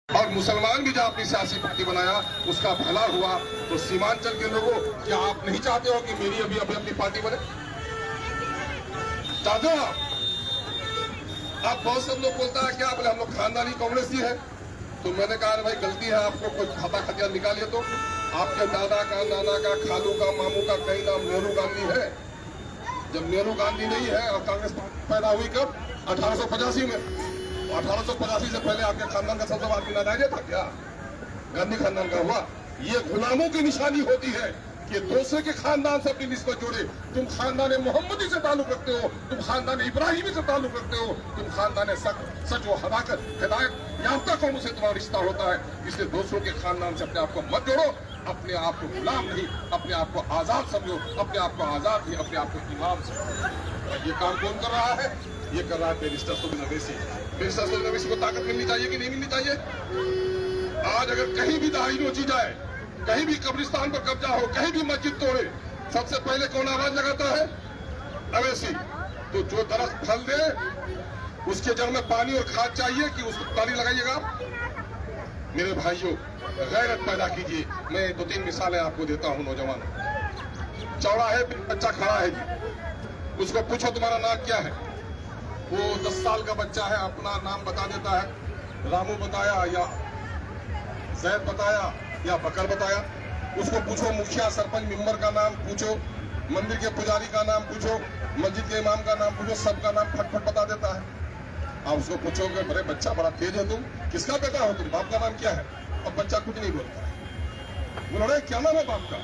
और मुसलमान भी जो आपने सियासी पार्टी बनाया उसका भला हुआ। तो सीमांचल के लोगों, क्या आप नहीं चाहते हो कि मेरी अभी अभी अपनी पार्टी बने? चाहते हो आप बहुत सब लोग बोलता है क्या बोले हम लोग खानदानी कांग्रेसी है। तो मैंने कहा भाई गलती है, आपको कोई खाता खतिया निकालिए। तो आपके दादा का, नाना का, खालू का, मामू का कहीं नाम नेहरू गांधी है। जब नेहरू गांधी नहीं है और कांग्रेस पैदा हुई कब? 1885 में। 1885 से पहले आपके खानदान का सबसे बड़ा नाराज था क्या? गांधी खानदान का हुआ। ये गुलामों की निशानी होती है कि दूसरे के खानदान से अपनी निस्बत जोड़े। तुम खानदान मोहम्मदी से ताल्लुक रखते हो, तुम खानदान इब्राहिमी से ताल्लुक रखते हो, तुम खानदान सच व हिदायत याफ्ता कौमों से तुम्हारा रिश्ता होता है। इसलिए दूसरों के खानदान से अपने आप को मत जोड़ो। अपने आप को गुलाम नहीं, अपने आप को आजाद समझो। अपने आप को आजाद नहीं, अपने आप को इमाम समझो। ये काम कौन कर रहा है? ये कर रहा है बैरिस्टर सुबिन अवैसी। बैरिस्टर सुबिन अवैसी को ताकत मिलनी चाहिए कि नहीं मिलनी चाहिए? आज अगर कहीं भी दाई नोची जाए, कहीं भी कब्रिस्तान पर कब्जा हो, कहीं भी मस्जिद तोड़े, सबसे पहले कौन आवाज लगाता है? अवैसी। तो जो दरख्त फल दे उसके जड़ में पानी और खाद चाहिए कि उसको ताली लगाइएगा? मेरे भाइयों, गैरत पैदा कीजिए। मैं 2-3 मिसालें आपको देता हूं। नौजवान चौड़ा है, बच्चा खड़ा है जी, उसको पूछो तुम्हारा नाम क्या है? वो 10 साल का बच्चा है, अपना नाम बता देता है। रामू बताया या जैद बताया या बकर बताया। उसको पूछो मुखिया, सरपंच, मेंबर का नाम पूछो, मंदिर के पुजारी का नाम पूछो, मस्जिद के इमाम का नाम पूछो, सबका नाम फटफट बता देता है। आप उसको पूछोगे बड़े बच्चा बड़ा तेज है, तुम किसका बेटा हो, तुम बाप का नाम क्या है? अब बच्चा कुछ नहीं बोलता है। बोलो क्या नाम है बाप का?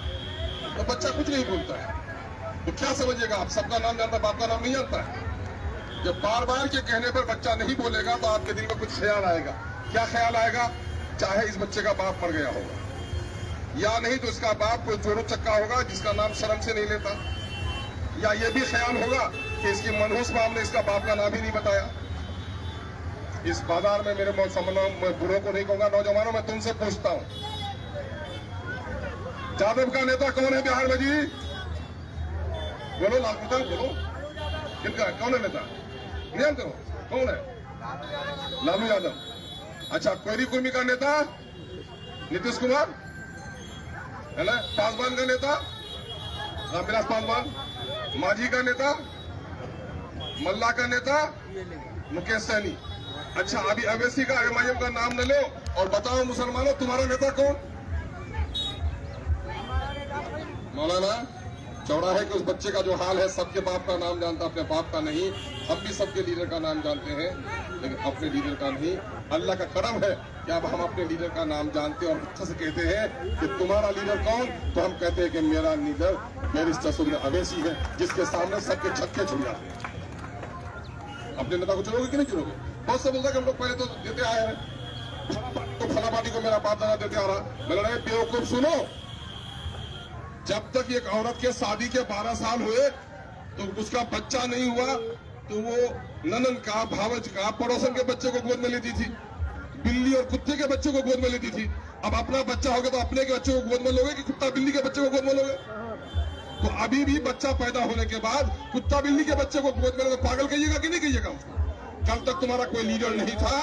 तो बच्चा कुछ नहीं बोलता है। तो क्या समझिएगा आप? सबका नाम जानता, बाप का नाम नहीं जानता है। जब बार बार के कहने पर बच्चा नहीं बोलेगा तो आपके दिल में कुछ ख्याल आएगा। क्या ख्याल आएगा? चाहे इस बच्चे का बाप मर गया होगा, या नहीं तो इसका बाप कोई चोरू चक्का होगा जिसका नाम शर्म से नहीं लेता, या ये भी ख्याल होगा कि इसकी मनहूस माम ने इसका बाप का नाम ही नहीं बताया। इस बाजार में मेरे मैं बुढ़ों को नहीं कहूंगा, नौजवानों में तुमसे पूछता हूं, जादव का नेता कौन है बिहार में जी? बोलो लाल प्रसाद, बोलो किनका है? कौन है नेता? नहीं जानते हो कौन है? लालू यादव। अच्छा, कोयरी कुर्मी का नेता नीतीश कुमार है ना? पासवान का नेता रामविलास पासवान। मांझी का नेता, मल्ला का नेता मुकेश सहनी। अच्छा, अभी अवैसी का एमआईएम का नाम न लो और बताओ मुसलमानों तुम्हारा नेता कौन? मौलाना चौड़ा है कि उस बच्चे का जो हाल है, सबके बाप का नाम जानता, अपने बाप का नहीं। हम भी सबके लीडर का नाम जानते हैं लेकिन अपने लीडर का नहीं। अल्लाह का करम है कि अब हम अपने लीडर का नाम जानते हैं और अच्छे से कहते हैं कि तुम्हारा लीडर कौन? तो हम कहते हैं कि मेरा लीडर बैरिस्टर सुबिन अवैसी है, जिसके सामने सबके छक्के छुड़ जाते हैं। अपने नेता को चुनोगे कि नहीं चुनोगे? बहुत से बोलता है कि हम लोग पहले तो देते आए हैं, तो फला पार्टी को मेरा बाप दादा देते आ रहा। मैंने बेवकूफ सुनो, जब तक एक औरत के शादी के 12 साल हुए तो उसका बच्चा नहीं हुआ तो वो ननन का, भावज का, पड़ोसन के बच्चे को गोद में लेती थी, बिल्ली और कुत्ते के बच्चे को गोद में लेती थी। अब अपना बच्चा होगा तो अपने के बच्चे को गोद में लोगे कि कुत्ता बिल्ली के बच्चे को गोद में लोगे? तो अभी भी बच्चा पैदा होने के बाद कुत्ता बिल्ली के बच्चे को गोद में लोगे, पागल कहिएगा कि नहीं कहिएगा उसको? कल तक तुम्हारा कोई लीडर नहीं था,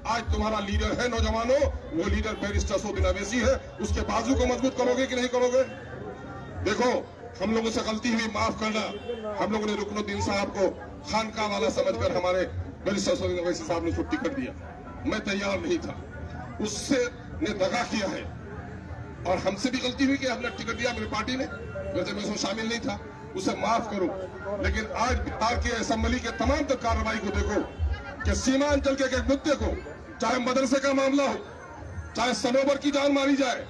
आज तुम्हारा लीडर है नौजवानों। वो लीडर बैरिस्टर सुबिन अवैसी है। उसके बाजू को मजबूत करोगे कि नहीं करोगे? देखो, हम लोगों से गलती हुई, माफ करना। हम लोगों ने रुकनुद्दीन साहब को खानका वाला समझकर हमारे बैरिस्टर सुबिन अवैसी साहब ने उसको टिकट दिया। मैं तैयार नहीं था, उससे ने दगा किया है और हमसे भी गलती हुई कि हमने टिकट दिया मेरी पार्टी ने, वैसे मैं उसमें शामिल नहीं था, उसे माफ करो। लेकिन आज बिहार के असेंबली के तमाम तक कार्रवाई को देखो कि सीमांचल के एक मुद्दे को, चाहे मदरसे का मामला हो, चाहे सनोवर की जान मारी जाए,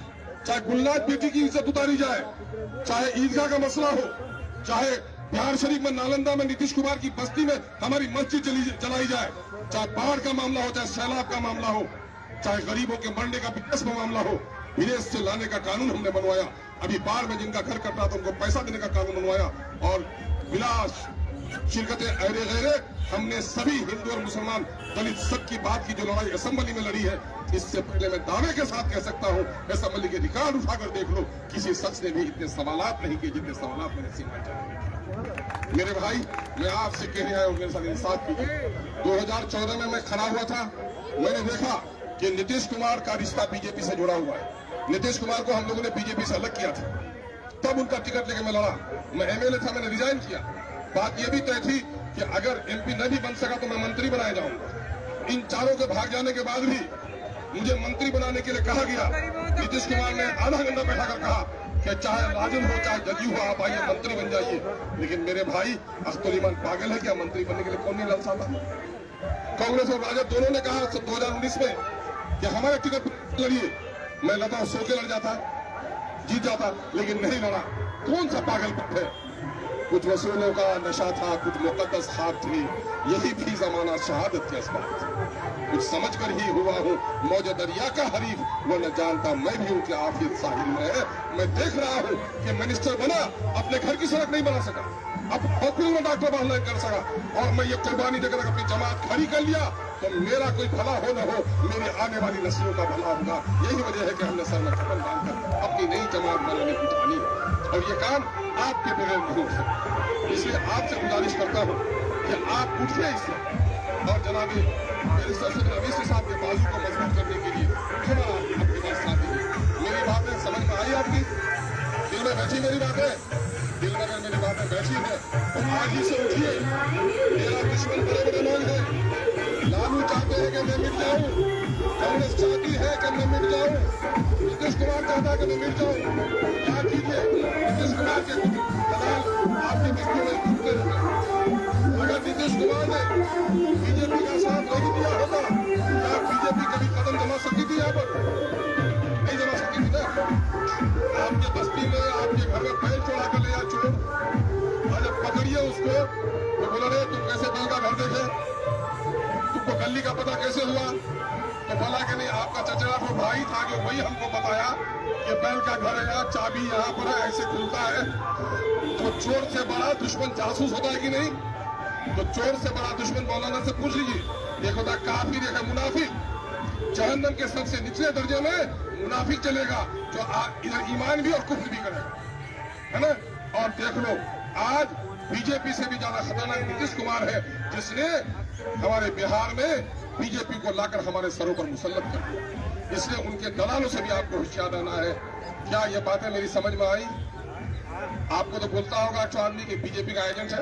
चाहे गुलनाज बेटी की इज्जत उतारी जाए, चाहे ईदगाह का मसला हो, चाहे बिहार शरीफ में नालंदा में नीतीश कुमार की बस्ती में हमारी मस्जिद जलाई जाए, चाहे बाढ़ का मामला हो, चाहे सैलाब का मामला हो, चाहे गरीबों के मरने का विकास में मामला हो, विदेश से लाने का कानून हमने बनवाया। अभी बाढ़ में जिनका घर कट रहा था उनको पैसा देने का कानून बनवाया। और विलास शिरकतें अहरे गहरे, हमने सभी हिंदू और मुसलमान दलित सबकी बात की जो लड़ाई असेंबली में लड़ी है, इससे पहले मैं दावे के साथ कह सकता हूं, असेंबली के रिकॉर्ड उठाकर देख लो, किसी शख्स ने भी इतने सवालात नहीं किए जितने सवालात मैंने सीमांचल में किए। मेरे भाई, मैं आपसे कहने आया हूं, मेरे साथ इंसाफ कीजिए। 2014 में मैं खड़ा हुआ था, मैंने देखा कि नीतीश कुमार का रिश्ता बीजेपी से जुड़ा हुआ है। नीतीश कुमार को हम लोगों ने बीजेपी से अलग किया था, तब उनका टिकट लेके मैं लड़ा। मैं एमएलए था, मैंने रिजाइन किया। बात यह भी तय थी कि अगर एमपी न भी बन सका तो मैं मंत्री बनाया जाऊंगा। इन चारों के भाग जाने के बाद भी मुझे मंत्री बनाने के लिए कहा गया। नीतीश कुमार ने आधा घंटा बैठाकर कहा कि चाहे राजन हो चाहे जदयू हो, आप आइए मंत्री बन जाइए। लेकिन मेरे भाई अख्तर ईमान पागल है क्या? मंत्री बनने के लिए कौन नहीं ललसा था? कांग्रेस और राजद दोनों ने कहा 2019 में कि हमारे टिकट लड़िए। मैं लता सो के लड़ जाता, जीत जाता, लेकिन नहीं लड़ा। कौन सा पागलपन है? कुछ वसूलों का नशा था, कुछ मुकद्दस हाथ थी, यही भी जमाना शहादत के असबाब। कुछ समझ कर ही हुआ हूँ मौज दरिया का हरीफ, वो न जानता मैं भी उनके आफियत साहिल में है। मैं देख रहा हूँ कि मिनिस्टर बना, अपने घर की सड़क नहीं बना सका, अब हॉस्पिटल में डॉक्टर बहाल नहीं कर सका, और मैं ये कुर्बानी देकर अपनी जमात खड़ी कर लिया तो मेरा कोई भला हो न हो, मेरी आने वाली नस्लों का भला होगा। यही वजह है कि हमने सर में कफन डालकर अपनी नई जमात बनाने की ठानी है, और ये काम आपके बगैर नहीं है। इसलिए आपसे गुजारिश करता हूँ कि आप उठिए इससे, और जनाबी मेरे सर रवीश साहब के बाजू को मजबूत करने के लिए हमारा आपके पास साथ दीजिए। मेरी बातें समझ में आई आपकी? दिल में बैठी मेरी बातें? दिल में अगर मेरी बातें बैठी है तो आज ही से उठिए। मेरा दुश्मन बड़े बड़े लोग हैं। लालू चाहते हैं कि मैं मिट जाऊं, कांग्रेस चाहती है कि मैं मिट जाऊं, नीतीश कुमार चाहता है कि मैं मिट जाऊं। क्या कीजिए, नीतीश कुमार के दलाल आपके बस्ती में घूमते रहते। अगर नीतीश कुमार ने बीजेपी का साथ नहीं दिया होता, क्या बीजेपी कभी कदम जमा सकती थी? यहाँ पर नहीं जमा सकती थी ना। आपके बस्ती में, आपके घर में बैल चढ़ा कर ले चोर, और जब पकड़िए उसको तो बोला रे तुम कैसे बैल का घर देखे, तुमको गली का पता कैसे हुआ? तो बोला कि नहीं, आपका चचेरा तो भाई था जो वही हमको बताया कि बैल का घर है यहाँ, चाबी यहाँ पर है, ऐसे खुलता है। तो चोर से बड़ा दुश्मन जासूस होता है कि नहीं? तो चोर से बड़ा दुश्मन मौलाना से पूछ लीजिए। एक होता काफिर, एक है मुनाफिक। जहन्नम के सबसे निचले दर्जे में मुनाफिक चलेगा जो इधर ईमान भी और कुफ्र भी करेगा, है ना। और देख लो आज बीजेपी से भी ज्यादा खतरनाक नीतीश कुमार है, जिसने हमारे बिहार में बीजेपी को लाकर हमारे सरों पर मुसल्लत कर दिया। इसलिए उनके दलालों से भी आपको होशियार रहना है। क्या ये बातें मेरी समझ में आई? आपको तो बोलता होगा 4 आदमी की बीजेपी का एजेंट है।